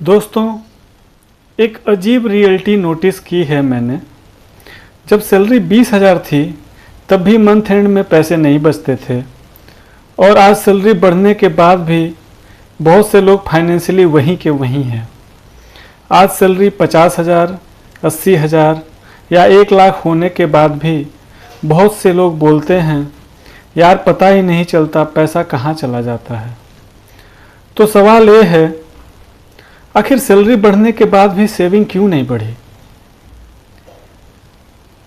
दोस्तों, एक अजीब रियलिटी नोटिस की है मैंने। जब सैलरी 20,000 थी तब भी मंथ एंड में पैसे नहीं बचते थे, और आज सैलरी बढ़ने के बाद भी बहुत से लोग फाइनेंशियली वहीं के वहीं हैं। आज सैलरी 50,000, 80,000 या 1 लाख होने के बाद भी बहुत से लोग बोलते हैं, यार पता ही नहीं चलता पैसा कहाँ चला जाता है। तो सवाल ये है, आखिर सैलरी बढ़ने के बाद भी सेविंग क्यों नहीं बढ़ी?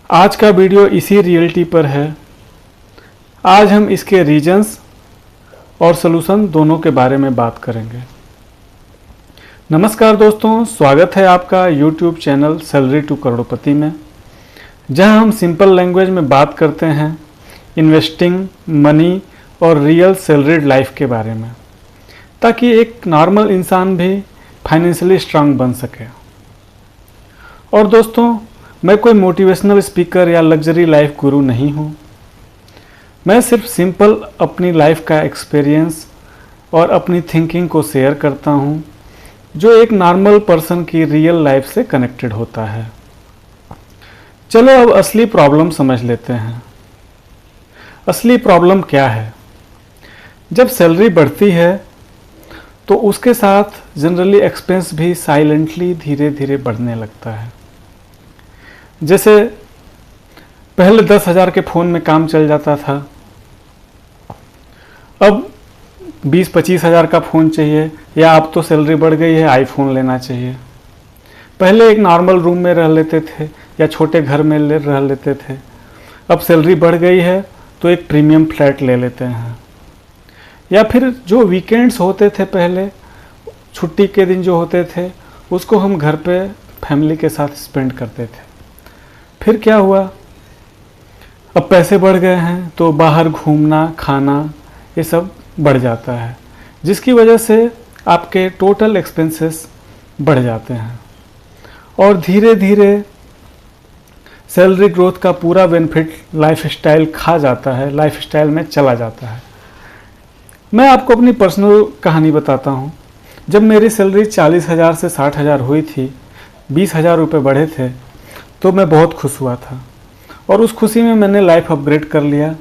आज का वीडियो इसी रियलिटी पर है। आज हम इसके रीजंस और सलूशन दोनों के बारे में बात करेंगे। नमस्कार दोस्तों, स्वागत है आपका YouTube चैनल सैलरी टू करोड़पति में, जहां हम सिंपल लैंग्वेज में बात करते हैं इन्वेस्टिंग, मनी और रियल सैलरीड लाइफ के बारे में, ताकि एक नॉर्मल इंसान भी फाइनेंशियली स्ट्रांग बन सके। और दोस्तों, मैं कोई मोटिवेशनल स्पीकर या लग्जरी लाइफ गुरु नहीं हूँ। मैं सिर्फ सिंपल अपनी लाइफ का एक्सपीरियंस और अपनी थिंकिंग को शेयर करता हूँ, जो एक नॉर्मल पर्सन की रियल लाइफ से कनेक्टेड होता है। चलो अब असली प्रॉब्लम समझ लेते हैं। असली प्रॉब्लम क्या है? जब सैलरी बढ़ती है तो उसके साथ जनरली एक्सपेंस भी साइलेंटली धीरे धीरे बढ़ने लगता है। जैसे पहले 10,000 के फ़ोन में काम चल जाता था, अब 20-25,000 का फ़ोन चाहिए, या अब तो सैलरी बढ़ गई है आईफोन लेना चाहिए। पहले एक नॉर्मल रूम में रह लेते थे या छोटे घर में रह लेते थे, अब सैलरी बढ़ गई है तो एक प्रीमियम फ्लैट ले लेते हैं। या फिर जो वीकेंड्स होते थे, पहले छुट्टी के दिन जो होते थे, उसको हम घर पे फैमिली के साथ स्पेंड करते थे। फिर क्या हुआ, अब पैसे बढ़ गए हैं तो बाहर घूमना, खाना, ये सब बढ़ जाता है, जिसकी वजह से आपके टोटल एक्सपेंसेस बढ़ जाते हैं। और धीरे धीरे सैलरी ग्रोथ का पूरा बेनिफिट लाइफस्टाइल खा जाता है, लाइफस्टाइल में चला जाता है। मैं आपको अपनी पर्सनल कहानी बताता हूँ। जब मेरी सैलरी 40,000 से 60,000 हुई थी, 20,000 रुपये बढ़े थे, तो मैं बहुत खुश हुआ था। और उस खुशी में मैंने लाइफ अपग्रेड कर लिया,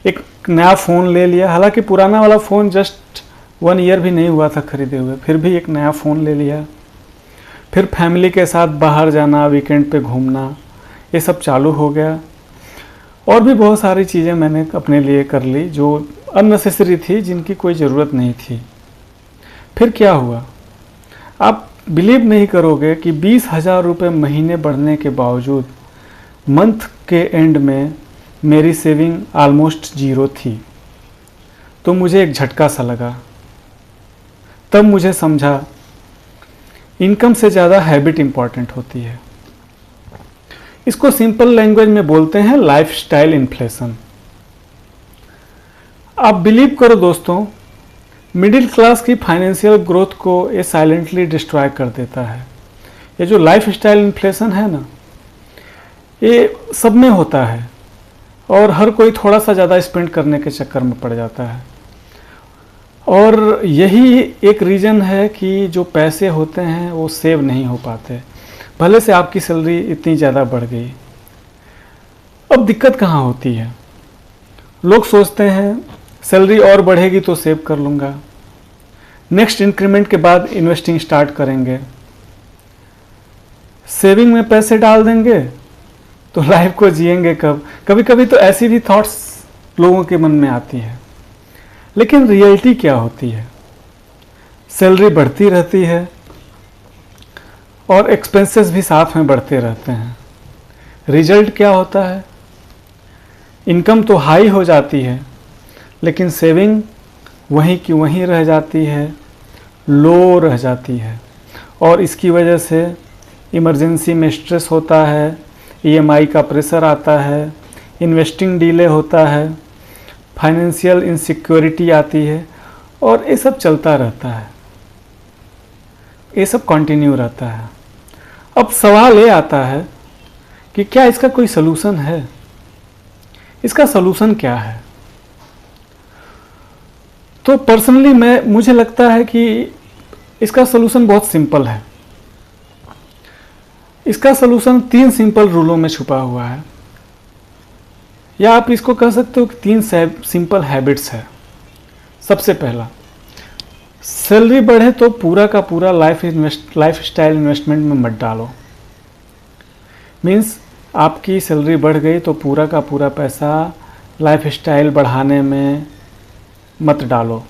एक नया फ़ोन ले लिया। हालांकि पुराना वाला फ़ोन जस्ट 1 ईयर भी नहीं हुआ था खरीदे हुए, फिर भी एक नया फ़ोन ले लिया। फिर फैमिली के साथ बाहर जाना, वीकेंड पे घूमना, ये सब चालू हो गया। और भी बहुत सारी चीज़ें मैंने अपने लिए कर ली जो अननेसेसरी थी, जिनकी कोई ज़रूरत नहीं थी। फिर क्या हुआ, आप बिलीव नहीं करोगे कि 20,000 रुपये महीने बढ़ने के बावजूद मंथ के एंड में मेरी सेविंग ऑलमोस्ट ज़ीरो थी। तो मुझे एक झटका सा लगा। तब मुझे समझा इनकम से ज़्यादा हैबिट इम्पॉर्टेंट होती है। इसको सिंपल लैंग्वेज में बोलते हैं लाइफस्टाइल इन्फ्लेशन। आप बिलीव करो दोस्तों, मिडिल क्लास की फाइनेंशियल ग्रोथ को ये साइलेंटली डिस्ट्रॉय कर देता है। ये जो लाइफस्टाइल इन्फ्लेशन है ना, ये सब में होता है, और हर कोई थोड़ा सा ज़्यादा स्पेंड करने के चक्कर में पड़ जाता है। और यही एक रीज़न है कि जो पैसे होते हैं वो सेव नहीं हो पाते, भले से आपकी सैलरी इतनी ज़्यादा बढ़ गई। अब दिक्कत कहाँ होती है? लोग सोचते हैं सैलरी और बढ़ेगी तो सेव कर लूँगा, नेक्स्ट इंक्रीमेंट के बाद इन्वेस्टिंग स्टार्ट करेंगे, सेविंग में पैसे डाल देंगे तो लाइफ को जिएंगे कब। कभी कभी तो ऐसी भी थॉट्स लोगों के मन में आती है। लेकिन रियलिटी क्या होती है? सैलरी बढ़ती रहती है और एक्सपेंसेस भी साथ में बढ़ते रहते हैं। रिजल्ट क्या होता है? इनकम तो हाई हो जाती है, लेकिन सेविंग वहीं की वहीं रह जाती है, लो रह जाती है। और इसकी वजह से इमरजेंसी में स्ट्रेस होता है, ईएमआई का प्रेशर आता है, इन्वेस्टिंग डिले होता है, फाइनेंशियल इनसिक्योरिटी आती है, और ये सब चलता रहता है, ये सब कंटिन्यू रहता है। अब सवाल ये आता है कि क्या इसका कोई सलूशन है? इसका सलूशन क्या है? तो पर्सनली मुझे लगता है कि इसका सोल्यूशन बहुत सिंपल है। इसका सोल्यूशन 3 सिंपल रूलों में छुपा हुआ है, या आप इसको कह सकते हो कि 3 सिंपल हैबिट्स है। सबसे पहला, सैलरी बढ़े तो पूरा का पूरा लाइफ स्टाइल इन्वेस्टमेंट में मत डालो। मीन्स आपकी सैलरी बढ़ गई तो पूरा का पूरा पैसा लाइफ स्टाइल बढ़ाने में मत डालो।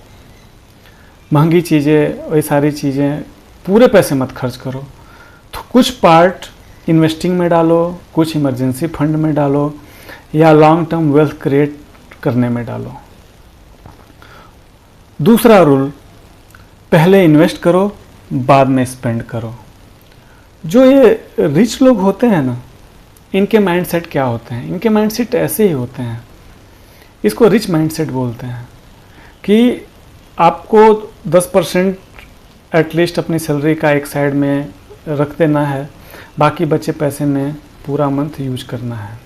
महंगी चीज़ें, वही सारी चीज़ें, पूरे पैसे मत खर्च करो। तो कुछ पार्ट इन्वेस्टिंग में डालो, कुछ इमरजेंसी फंड में डालो, या लॉन्ग टर्म वेल्थ क्रिएट करने में डालो। दूसरा रूल, पहले इन्वेस्ट करो, बाद में स्पेंड करो। जो ये रिच लोग होते हैं ना, इनके माइंडसेट क्या होते हैं? इनके माइंडसेट ऐसे ही होते हैं, इसको रिच माइंडसेट बोलते हैं, कि आपको 10% एटलीस्ट अपनी सैलरी का एक साइड में रख देना है, बाकी बचे पैसे में पूरा मंथ यूज करना है।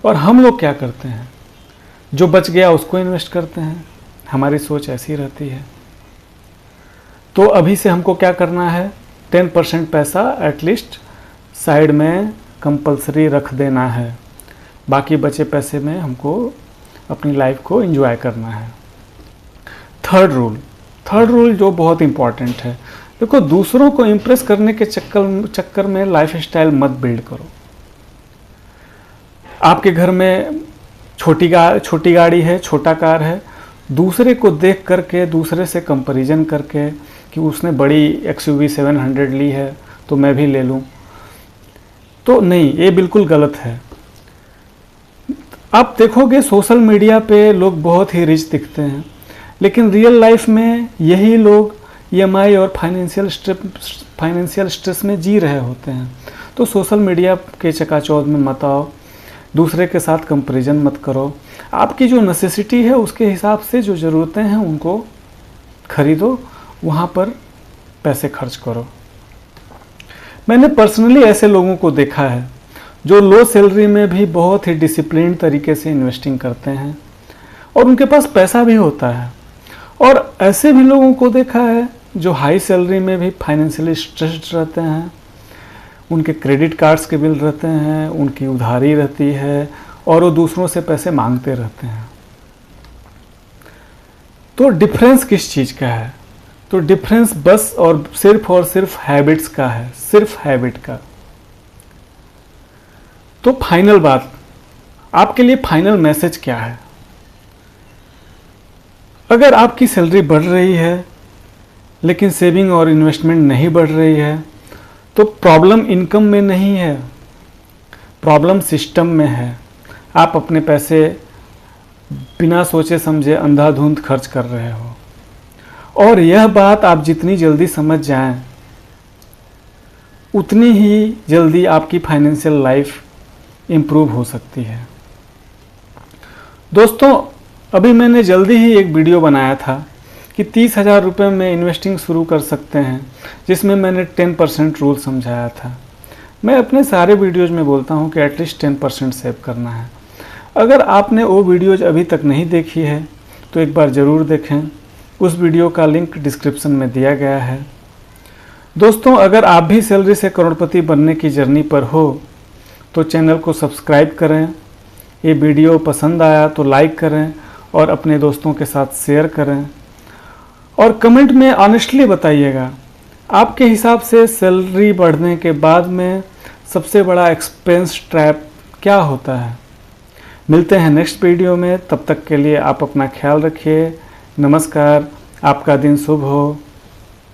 और हम लोग क्या करते हैं? जो बच गया उसको इन्वेस्ट करते हैं। हमारी सोच ऐसी रहती है। तो अभी से हमको क्या करना है? 10% पैसा एटलीस्ट साइड में कंपलसरी रख देना है, बाकी बचे पैसे में हमको अपनी लाइफ को एंजॉय करना है। थर्ड रूल जो बहुत इम्पॉर्टेंट है, देखो, दूसरों को इम्प्रेस करने के चक्कर में लाइफ स्टाइल मत बिल्ड करो। आपके घर में छोटी गाड़ी है, छोटा कार है, दूसरे को देख करके, दूसरे से कंपैरिजन करके कि उसने बड़ी XUV 700 ली है तो मैं भी ले लूँ, तो नहीं, ये बिल्कुल गलत है। आप देखोगे सोशल मीडिया पे लोग बहुत ही रिच दिखते हैं, लेकिन रियल लाइफ में यही लोग EMI और फाइनेंशियल स्ट्रेस में जी रहे होते हैं। तो सोशल मीडिया के चकाचौंध में मत आओ, दूसरे के साथ कंपैरिजन मत करो। आपकी जो नेसेसिटी है उसके हिसाब से जो ज़रूरतें हैं उनको खरीदो, वहाँ पर पैसे खर्च करो। मैंने पर्सनली ऐसे लोगों को देखा है जो लो सैलरी में भी बहुत ही डिसिप्लिन तरीके से इन्वेस्टिंग करते हैं और उनके पास पैसा भी होता है। और ऐसे भी लोगों को देखा है जो हाई सैलरी में भी फाइनेंशियली स्ट्रेस्ड रहते हैं, उनके क्रेडिट कार्ड्स के बिल रहते हैं, उनकी उधारी रहती है और वो दूसरों से पैसे मांगते रहते हैं। तो डिफरेंस किस चीज़ का है? तो डिफरेंस बस और सिर्फ हैबिट्स का है, सिर्फ हैबिट का। तो फाइनल बात, आपके लिए फाइनल मैसेज क्या है? अगर आपकी सैलरी बढ़ रही है लेकिन सेविंग और इन्वेस्टमेंट नहीं बढ़ रही है, तो प्रॉब्लम इनकम में नहीं है, प्रॉब्लम सिस्टम में है। आप अपने पैसे बिना सोचे समझे अंधाधुंध खर्च कर रहे हो। और यह बात आप जितनी जल्दी समझ जाएं, उतनी ही जल्दी आपकी फाइनेंशियल लाइफ इम्प्रूव हो सकती है। दोस्तों, अभी मैंने जल्दी ही एक वीडियो बनाया था कि 30,000 रुपये में इन्वेस्टिंग शुरू कर सकते हैं, जिसमें मैंने 10% रूल समझाया था। मैं अपने सारे वीडियोज़ में बोलता हूं कि एटलीस्ट 10% सेव करना है। अगर आपने वो वीडियोज़ अभी तक नहीं देखी है तो एक बार ज़रूर देखें, उस वीडियो का लिंक डिस्क्रिप्शन में दिया गया है। दोस्तों, अगर आप भी सैलरी से करोड़पति बनने की जर्नी पर हो तो चैनल को सब्सक्राइब करें, ये वीडियो पसंद आया तो लाइक करें और अपने दोस्तों के साथ शेयर करें। और कमेंट में ऑनेस्टली बताइएगा, आपके हिसाब से सैलरी बढ़ने के बाद में सबसे बड़ा एक्सपेंस ट्रैप क्या होता है? मिलते हैं नेक्स्ट वीडियो में, तब तक के लिए आप अपना ख्याल रखिए। नमस्कार, आपका दिन शुभ हो।